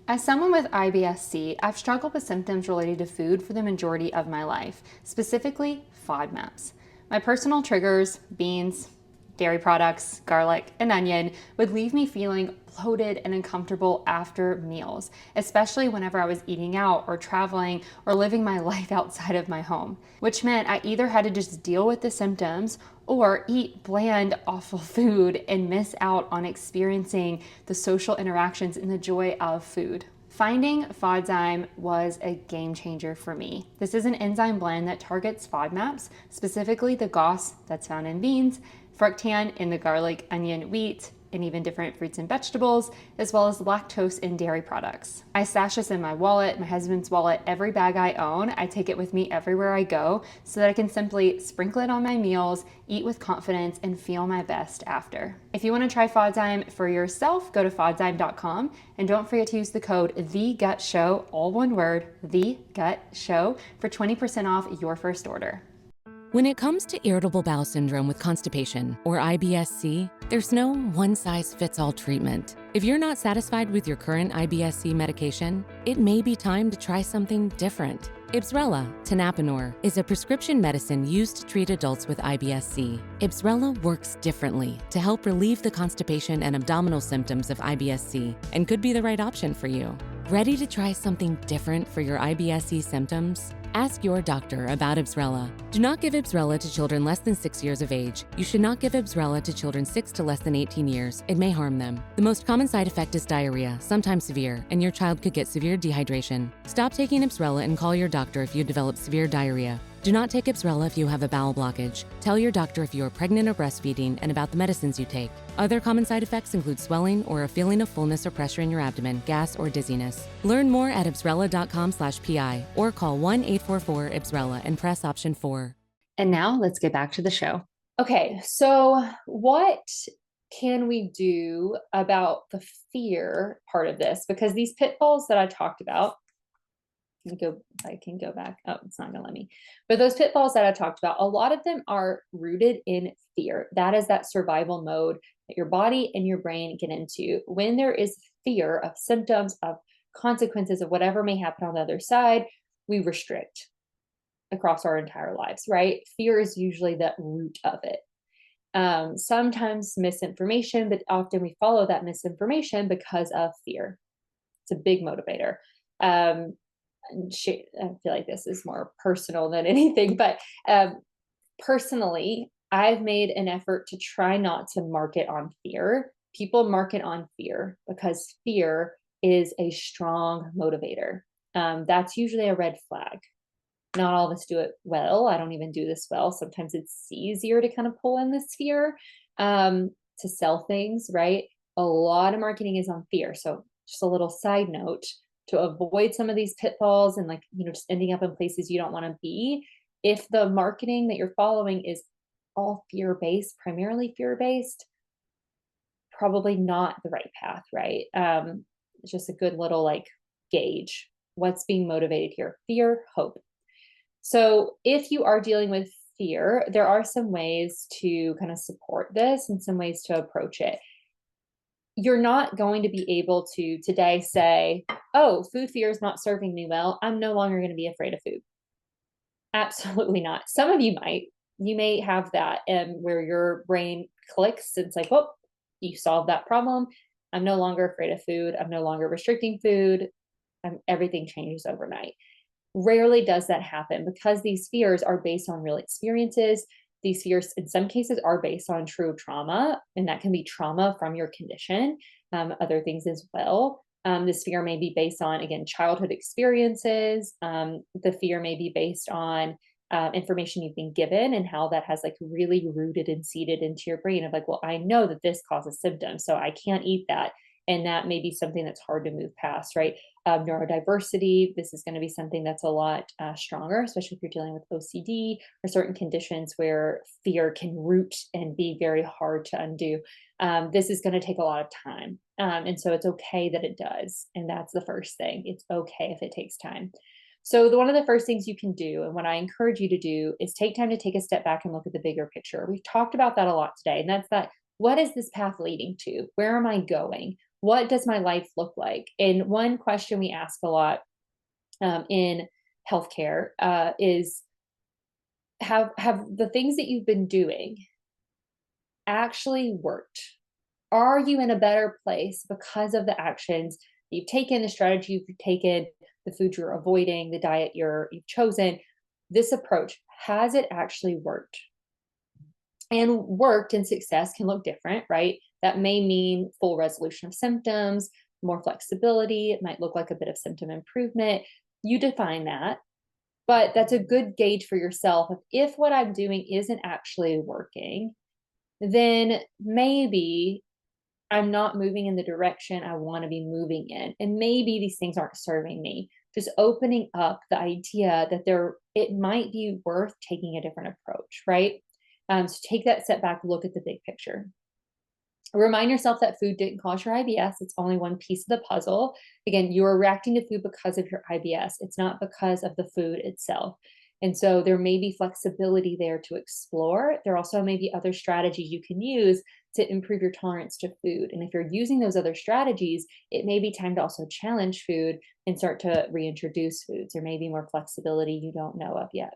As someone with IBS-C, I've struggled with symptoms related to food for the majority of my life, specifically FODMAPs. My personal triggers, beans, dairy products, garlic, and onion, would leave me feeling bloated and uncomfortable after meals, especially whenever I was eating out or traveling or living my life outside of my home, which meant I either had to just deal with the symptoms or eat bland, awful food and miss out on experiencing the social interactions and the joy of food. Finding FODZYME was a game changer for me. This is an enzyme blend that targets FODMAPs, specifically the GOS that's found in beans, fructan in the garlic, onion, wheat, and even different fruits and vegetables, as well as lactose in dairy products. I stash this in my wallet, my husband's wallet, every bag I own. I take it with me everywhere I go so that I can simply sprinkle it on my meals, eat with confidence, and feel my best after. If you want to try FODZYME for yourself, go to FODZYME.com and don't forget to use the code THEGUTSHOW, all one word, THEGUTSHOW, for 20% off your first order. When it comes to irritable bowel syndrome with constipation, or IBS-C, there's no one-size-fits-all treatment. If you're not satisfied with your current IBS-C medication, it may be time to try something different. Ibsrela, tenapanor, is a prescription medicine used to treat adults with IBS-C. Ibsrela works differently to help relieve the constipation and abdominal symptoms of IBS-C and could be the right option for you. Ready to try something different for your IBS-C symptoms? Ask your doctor about Ibsrela. Do not give Ibsrela to children less than 6 years of age. You should not give Ibsrela to children 6 to less than 18 years. It may harm them. The most common side effect is diarrhea, sometimes severe, and your child could get severe dehydration. Stop taking Ibsrela and call your doctor if you develop severe diarrhea. Do not take Ibsrela if you have a bowel blockage. Tell your doctor if you are pregnant or breastfeeding and about the medicines you take. Other common side effects include swelling or a feeling of fullness or pressure in your abdomen, gas, or dizziness. Learn more at ibsrela.com/PI or call 1-844-IBSRELA and press option 4. And now let's get back to the show. Okay, so what can we do about the fear part of this? Because these pitfalls that I talked about, I can go back. Oh, it's not gonna let me. But those pitfalls that I talked about, a lot of them are rooted in fear. That is that survival mode that your body and your brain get into. When there is fear of symptoms, of consequences, of whatever may happen on the other side, we restrict across our entire lives, right? Fear is usually the root of it. Sometimes misinformation, but often we follow that misinformation because of fear. It's a big motivator. I feel like this is more personal than anything, but personally, I've made an effort to try not to market on fear. People market on fear because fear is a strong motivator. That's usually a red flag. Not all of us do it well. I don't even do this well. Sometimes it's easier to kind of pull in this fear to sell things, right? A lot of marketing is on fear. So just a little side note, to avoid some of these pitfalls and just ending up in places you don't want to be. If the marketing that you're following is all fear-based, primarily fear-based, probably not the right path, right? It's just a good little like gauge. What's being motivated here? Fear, hope. So if you are dealing with fear, there are some ways to kind of support this and some ways to approach it. You're not going to be able to today say, oh, food fear is not serving me well, I'm no longer going to be afraid of food. Absolutely not. Some of you might. You may have that where your brain clicks and it's like, oh, you solved that problem. I'm no longer afraid of food. I'm no longer restricting food. Everything changes overnight. Rarely does that happen because these fears are based on real experiences. These fears, in some cases, are based on true trauma, and that can be trauma from your condition, other things as well. This fear may be based on, again, childhood experiences. The fear may be based on information you've been given and how that has like really rooted and seeded into your brain of like, well, I know that this causes symptoms, so I can't eat that. And that may be something that's hard to move past, right? Neurodiversity, this is going to be something that's a lot stronger, especially if you're dealing with OCD or certain conditions where fear can root and be very hard to undo. This is going to take a lot of time. And so it's okay that it does. And that's the first thing. It's okay if it takes time. So one of the first things you can do, and what I encourage you to do, is take time to take a step back and look at the bigger picture. We've talked about that a lot today. And that's that, what is this path leading to? Where am I going? What does my life look like? And one question we ask a lot in healthcare is, have the things that you've been doing actually worked? Are you in a better place because of the actions you've taken, the strategy you've taken, the food you're avoiding, the diet you've chosen? This approach, has it actually worked? And worked and success can look different, right? That may mean full resolution of symptoms, more flexibility. It might look like a bit of symptom improvement. You define that, but that's a good gauge for yourself. If what I'm doing isn't actually working, then maybe I'm not moving in the direction I want to be moving in. And maybe these things aren't serving me. Just opening up the idea that it might be worth taking a different approach, right? So take that step back, look at the big picture. Remind yourself that food didn't cause your IBS. It's only one piece of the puzzle. Again, you are reacting to food because of your IBS. It's not because of the food itself. And so there may be flexibility there to explore. There also may be other strategies you can use to improve your tolerance to food. And if you're using those other strategies, it may be time to also challenge food and start to reintroduce foods. There may be more flexibility you don't know of yet.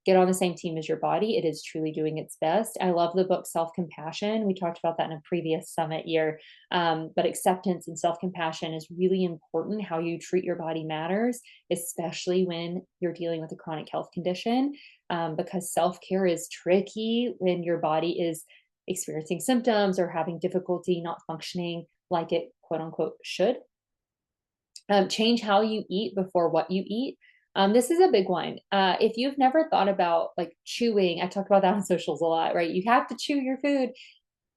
Get on the same team as your body. It is truly doing its best. I love the book Self-Compassion. We talked about that in a previous summit year. But acceptance and self-compassion is really important. How you treat your body matters, especially when you're dealing with a chronic health condition, because self-care is tricky when your body is experiencing symptoms or having difficulty not functioning like it, quote unquote, should. Change how you eat before what you eat. This is a big one. If you've never thought about like chewing, I talk about that on socials a lot, right? You have to chew your food.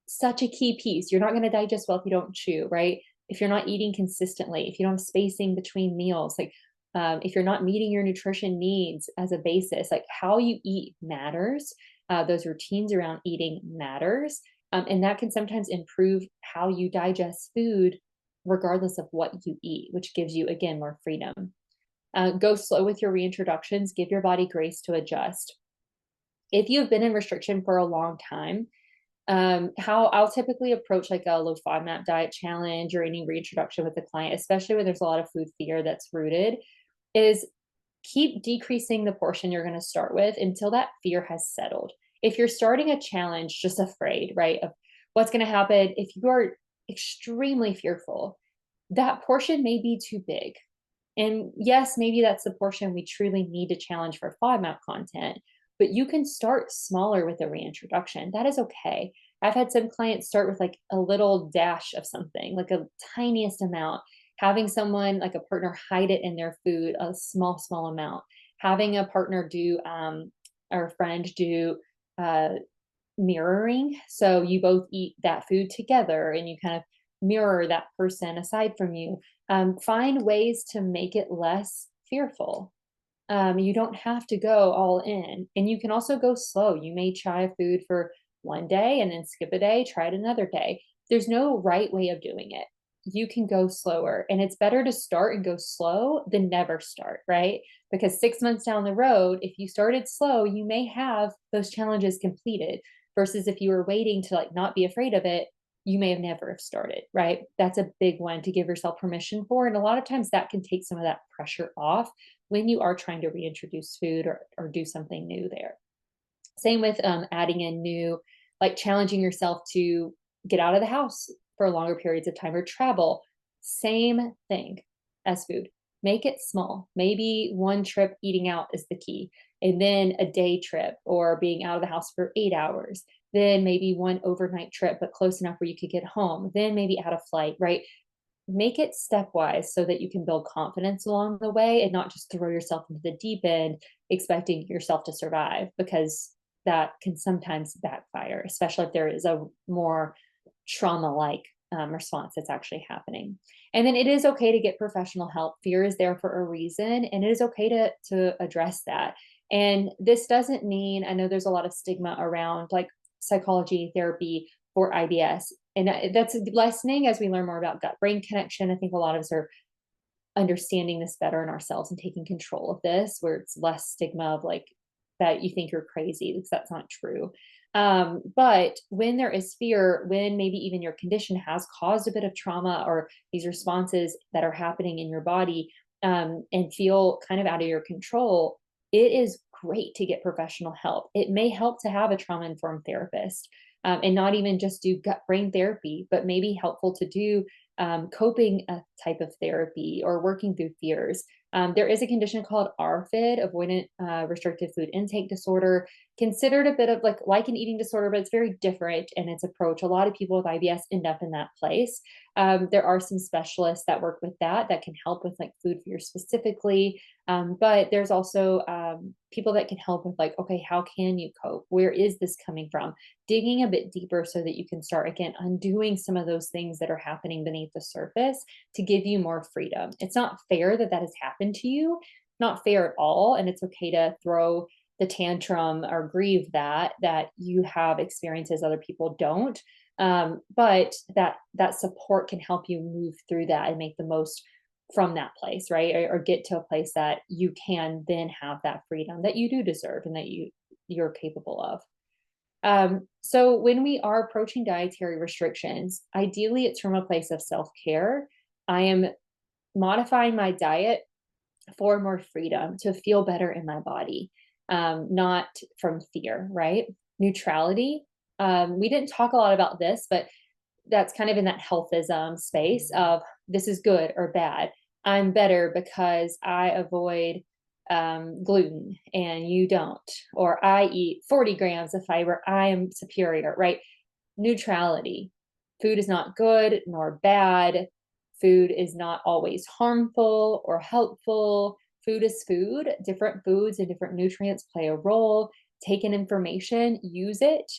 Such a key piece. You're not going to digest well if you don't chew, right? If you're not eating consistently, if you don't have spacing between meals, like if you're not meeting your nutrition needs as a basis, like how you eat matters. Those routines around eating matters. And that can sometimes improve how you digest food, regardless of what you eat, which gives you, again, more freedom. Go slow with your reintroductions. Give your body grace to adjust. If you've been in restriction for a long time, how I'll typically approach like a low FODMAP diet challenge or any reintroduction with the client, especially when there's a lot of food fear that's rooted, is keep decreasing the portion you're going to start with until that fear has settled. If you're starting a challenge just afraid, right, of what's going to happen, if you are extremely fearful, that portion may be too big. And yes, maybe that's the portion we truly need to challenge for FODMAP content, but you can start smaller with a reintroduction. That is okay. I've had some clients start with like a little dash of something, like a tiniest amount, having someone like a partner hide it in their food, a small amount, having a partner do, or a friend do mirroring. So you both eat that food together and you kind of mirror that person aside from you. Find ways to make it less fearful. You don't have to go all in, and you can also go slow. You may try food for one day and then skip a day, try it another day. There's no right way of doing it. you can go slower. And it's better to start and go slow than never start, right? Because 6 months down the road, if you started slow, you may have those challenges completed, versus if you were waiting to like not be afraid of it, you may have never have started, right? That's a big one to give yourself permission for. And a lot of times that can take some of that pressure off when you are trying to reintroduce food or do something new there. Same with adding in new, like challenging yourself to get out of the house for longer periods of time or travel. Same thing as food. Make it small. Maybe one trip eating out is the key, and then a day trip or being out of the house for 8 hours. Then maybe one overnight trip, but close enough where you could get home. Then maybe add a flight, right? Make it stepwise so that you can build confidence along the way and not just throw yourself into the deep end expecting yourself to survive, because that can sometimes backfire, especially if there is a more trauma-like response that's actually happening. And then it is okay to get professional help. Fear is there for a reason, and it is okay to address that. And this doesn't mean, I know there's a lot of stigma around like psychology therapy for IBS, and that's lessening as we learn more about gut-brain connection. I think a lot of us are understanding this better in ourselves and taking control of this, where it's less stigma of like that you think you're crazy, because that's not true. But when there is fear, when maybe even your condition has caused a bit of trauma or these responses that are happening in your body, and feel kind of out of your control, it is great to get professional help. It may help to have a trauma-informed therapist, and not even just do gut brain therapy, but maybe helpful to do coping type of therapy or working through fears. There is a condition called RFID, avoidant restrictive food intake disorder, considered a bit of like an eating disorder, but it's very different in its approach. A lot of people with IBS end up in that place. There are some specialists that work with that can help with like food fear specifically. But there's also people that can help with like, okay, how can you cope? Where is this coming from? Digging a bit deeper so that you can start again undoing some of those things that are happening beneath the surface to give you more freedom. It's not fair that that has happened to you, not fair at all. And it's okay to throw the tantrum or grieve that you have experiences other people don't. But that support can help you move through that and make the most from that place, right? Or get to a place that you can then have that freedom that you do deserve and that you're capable of. So when we are approaching dietary restrictions, ideally it's from a place of self-care. I am modifying my diet for more freedom to feel better in my body, not from fear, right? Neutrality. We didn't talk a lot about this, but that's kind of in that healthism space of this is good or bad. I'm better because I avoid gluten and you don't, or I eat 40 grams of fiber, I am superior, right? Neutrality. Food is not good nor bad. Food is not always harmful or helpful. Food is food. Different foods and different nutrients play a role. Take in information, use it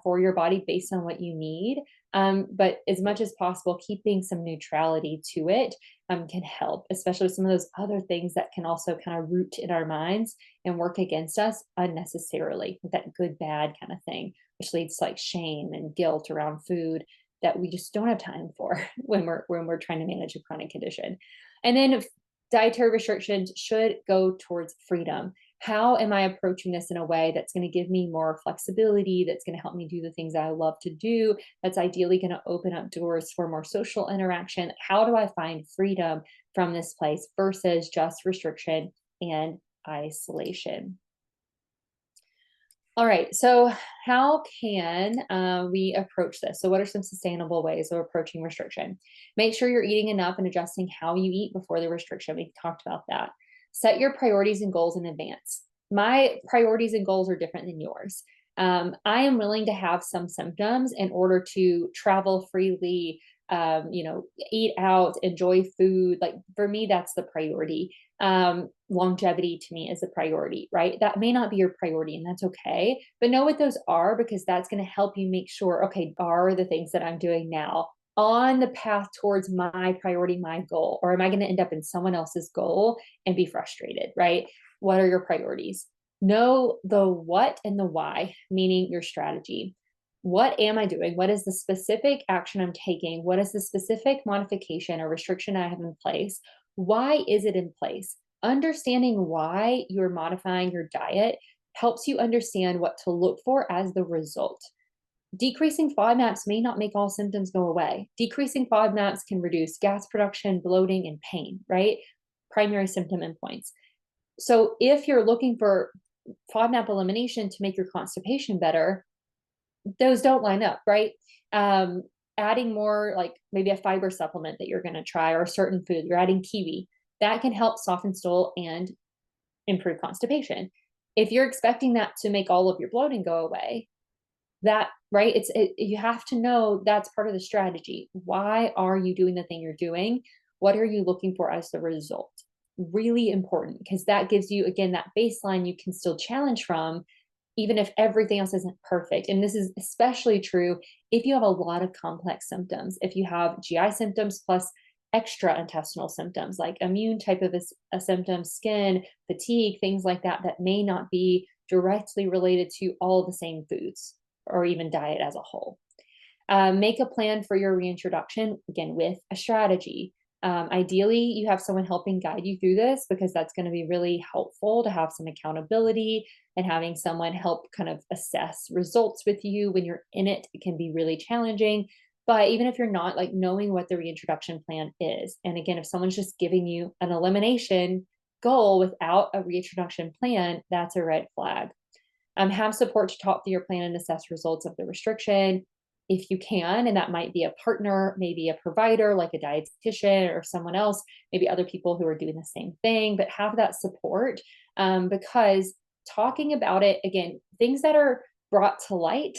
for your body based on what you need. But as much as possible, keeping some neutrality to it can help, especially with some of those other things that can also kind of root in our minds and work against us unnecessarily, with that good bad kind of thing, which leads to like shame and guilt around food that we just don't have time for when we're trying to manage a chronic condition. And then dietary restrictions should go towards freedom. How am I approaching this in a way that's going to give me more flexibility, that's going to help me do the things I love to do, that's ideally going to open up doors for more social interaction? How do I find freedom from this place versus just restriction and isolation? All right, so how can we approach this? So what are some sustainable ways of approaching restriction? Make sure you're eating enough and adjusting how you eat before the restriction. We talked about that. Set your priorities and goals in advance. My priorities and goals are different than yours. I am willing to have some symptoms in order to travel freely, eat out, enjoy food. Like for me, that's the priority. Longevity to me is a priority, right? That may not be your priority, and that's okay, but know what those are, because that's going to help you make sure, okay, are the things that I'm doing now on the path towards my priority, my goal, or am I going to end up in someone else's goal and be frustrated, right? What are your priorities? Know the what and the why, meaning your strategy. What am I doing? What is the specific action I'm taking? What is the specific modification or restriction I have in place? Why is it in place? Understanding why you're modifying your diet helps you understand what to look for as the result. Decreasing FODMAPs may not make all symptoms go away. Decreasing FODMAPs can reduce gas production, bloating, and pain, right? Primary symptom endpoints. So if you're looking for FODMAP elimination to make your constipation better, those don't line up, right? Adding more, like maybe a fiber supplement that you're going to try, or a certain food, you're adding kiwi, that can help soften stool and improve constipation. If you're expecting that to make all of your bloating go away, that, right, you have to know that's part of the strategy. Why are you doing the thing you're doing? What are you looking for as the result? Really important, because that gives you, again, that baseline you can still challenge from, even if everything else isn't perfect. And this is especially true if you have a lot of complex symptoms. If you have GI symptoms plus extra intestinal symptoms like immune type of a symptom, skin, fatigue, things like that, that may not be directly related to all the same foods or even diet as a whole. Make a plan for your reintroduction, again, with a strategy. Ideally, you have someone helping guide you through this, because that's going to be really helpful to have some accountability, and having someone help kind of assess results with you when you're in it. It can be really challenging. But even if you're not, like, knowing what the reintroduction plan is. And again, if someone's just giving you an elimination goal without a reintroduction plan, that's a red flag. Have support to talk through your plan and assess results of the restriction if you can. And that might be a partner, maybe a provider like a dietitian or someone else, maybe other people who are doing the same thing, but have that support, because talking about it, again, things that are brought to light,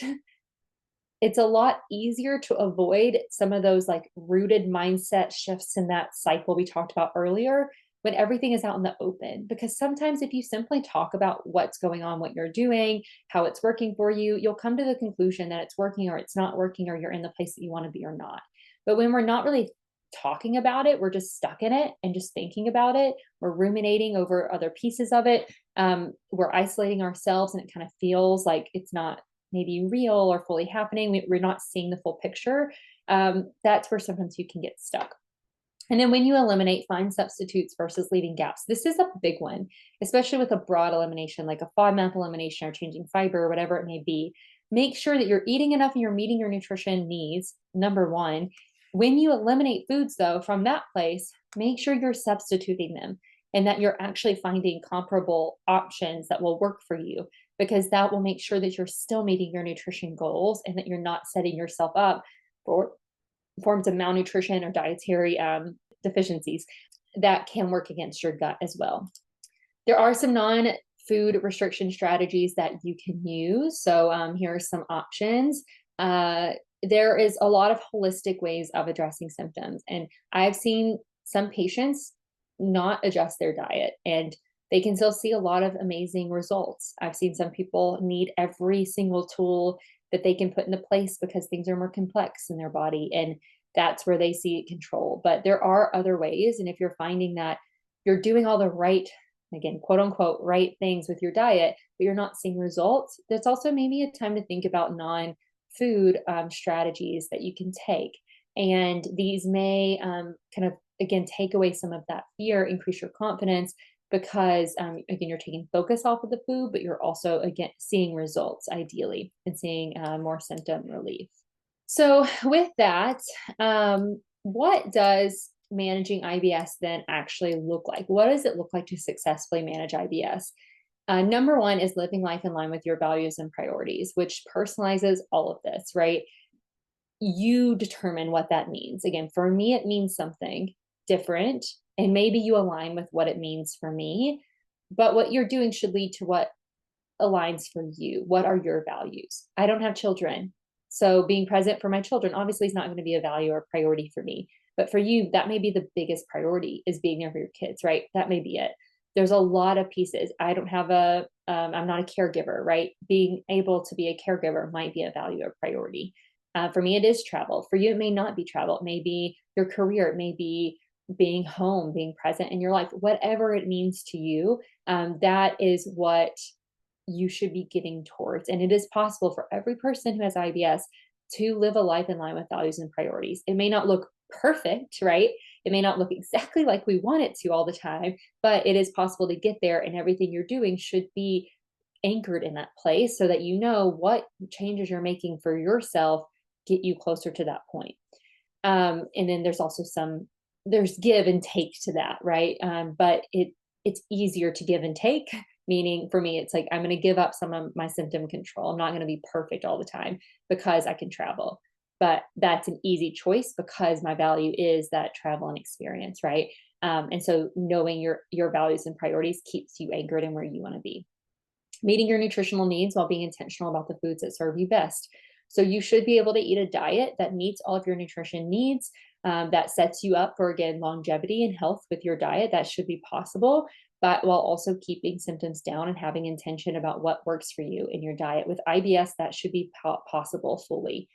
it's a lot easier to avoid some of those like rooted mindset shifts in that cycle we talked about earlier when everything is out in the open. Because sometimes if you simply talk about what's going on, what you're doing, how it's working for you, you'll come to the conclusion that it's working or it's not working, or you're in the place that you want to be or not. But when we're not really talking about it, we're just stuck in it and just thinking about it. We're ruminating over other pieces of it. We're isolating ourselves, and it kind of feels like it's not maybe real or fully happening. We're not seeing the full picture. That's where sometimes you can get stuck. And then when you eliminate, find substitutes versus leaving gaps. This is a big one, especially with a broad elimination, like a FODMAP elimination or changing fiber or whatever it may be. Make sure that you're eating enough and you're meeting your nutrition needs, number one. When you eliminate foods, though, from that place, make sure you're substituting them and that you're actually finding comparable options that will work for you, because that will make sure that you're still meeting your nutrition goals and that you're not setting yourself up for forms of malnutrition or dietary deficiencies that can work against your gut as well. There are some non-food restriction strategies that you can use. So here are some options. There is a lot of holistic ways of addressing symptoms. And I've seen some patients not adjust their diet, and they can still see a lot of amazing results. I've seen some people need every single tool that they can put into place because things are more complex in their body, and that's where they see control. But there are other ways. And if you're finding that you're doing all the right, again, quote unquote, right things with your diet, but you're not seeing results, that's also maybe a time to think about non-food strategies that you can take. And these may kind of, again, take away some of that fear, increase your confidence, because again, you're taking focus off of the food, but you're also, again, seeing results ideally and seeing more symptom relief. So with that, what does managing IBS then actually look like? What does it look like to successfully manage IBS? Number one is living life in line with your values and priorities, which personalizes all of this, right? You determine what that means. Again, for me, it means something different, and maybe you align with what it means for me, but what you're doing should lead to what aligns for you. What are your values? I don't have children, so being present for my children obviously is not going to be a value or priority for me. But for you, that may be the biggest priority, is being there for your kids, right? That may be it. There's a lot of pieces. I'm not a caregiver, right? Being able to be a caregiver might be a value or priority. For me, it is travel. For you, it may not be travel. It may be your career. It may be being home, being present in your life, whatever it means to you. That is what you should be getting towards. And it is possible for every person who has IBS to live a life in line with values and priorities. It may not look perfect, right? It may not look exactly like we want it to all the time, but it is possible to get there, and everything you're doing should be anchored in that place so that you know what changes you're making for yourself get you closer to that point. And then there's also there's give and take to that, right? But it's easier to give and take, meaning for me, it's like, I'm going to give up some of my symptom control. I'm not going to be perfect all the time because I can travel. But that's an easy choice because my value is that travel and experience, right? And so knowing your values and priorities keeps you anchored in where you want to be. Meeting your nutritional needs while being intentional about the foods that serve you best. So you should be able to eat a diet that meets all of your nutrition needs, that sets you up for, again, longevity and health with your diet. That should be possible, but while also keeping symptoms down and having intention about what works for you in your diet. With IBS, that should be possible fully.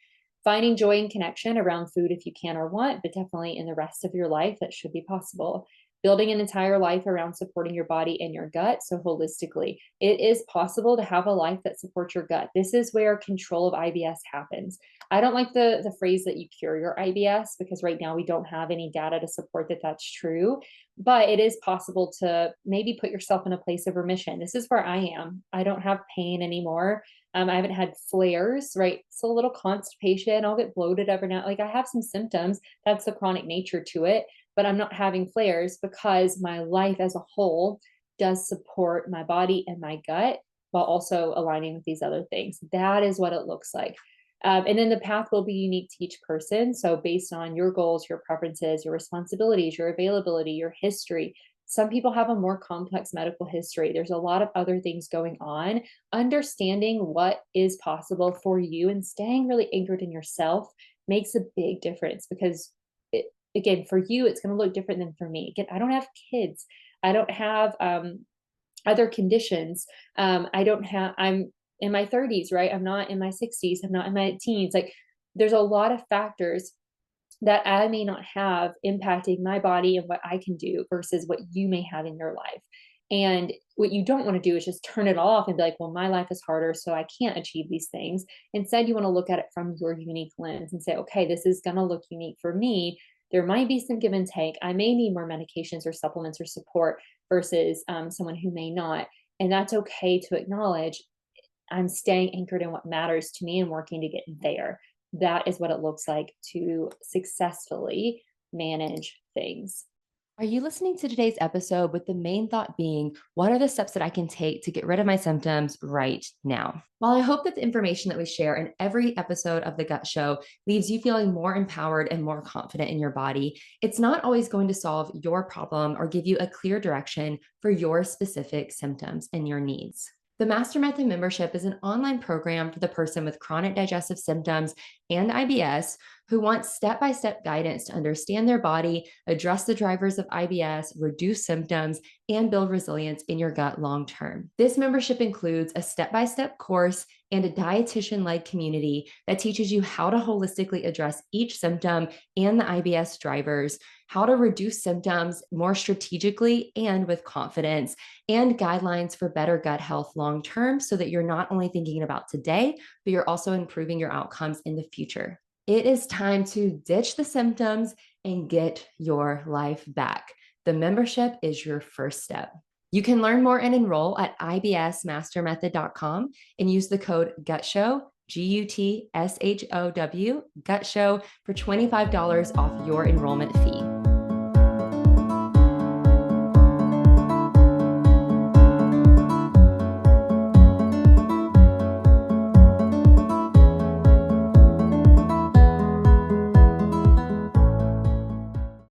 Finding joy and connection around food if you can or want, but definitely in the rest of your life, that should be possible. Building an entire life around supporting your body and your gut. So holistically, it is possible to have a life that supports your gut. This is where control of IBS happens. I don't like the phrase that you cure your IBS, because right now we don't have any data to support that that's true, but it is possible to maybe put yourself in a place of remission. This is where I am. I don't have pain anymore. I haven't had flares, right? So a little constipation, I'll get bloated every now. Like, I have some symptoms. That's the chronic nature to it, but I'm not having flares because my life as a whole does support my body and my gut while also aligning with these other things. That is what it looks like. And then the path will be unique to each person. So based on your goals, your preferences, your responsibilities, your availability, your history. Some people have a more complex medical history. There's a lot of other things going on. Understanding what is possible for you and staying really anchored in yourself makes a big difference, because again, for you, it's going to look different than for me. Again, I don't have kids. I don't have other conditions. I'm in my 30s, right? I'm not in my 60s. I'm not in my teens. Like, there's a lot of factors that I may not have impacting my body and what I can do versus what you may have in your life. And what you don't want to do is just turn it off and be like, well, my life is harder, so I can't achieve these things. Instead, you want to look at it from your unique lens and say, okay, this is going to look unique for me. There might be some give and take. I may need more medications or supplements or support versus someone who may not. And that's okay to acknowledge. I'm staying anchored in what matters to me and working to get there. That is what it looks like to successfully manage things. Are you listening to today's episode with the main thought being, what are the steps that I can take to get rid of my symptoms right now? While I hope that the information that we share in every episode of The Gut Show leaves you feeling more empowered and more confident in your body, it's not always going to solve your problem or give you a clear direction for your specific symptoms and your needs. The Master Method membership is an online program for the person with chronic digestive symptoms and IBS who wants step-by-step guidance to understand their body, address the drivers of IBS, reduce symptoms, and build resilience in your gut long-term. This membership includes a step-by-step course and a dietitian-led community that teaches you how to holistically address each symptom and the IBS drivers, how to reduce symptoms more strategically and with confidence, and guidelines for better gut health long-term so that you're not only thinking about today, but you're also improving your outcomes in the future. It is time to ditch the symptoms and get your life back. The membership is your first step. You can learn more and enroll at IBSmastermethod.com and use the code GUTSHOW, GUTSHOW, GUTSHOW for $25 off your enrollment fee.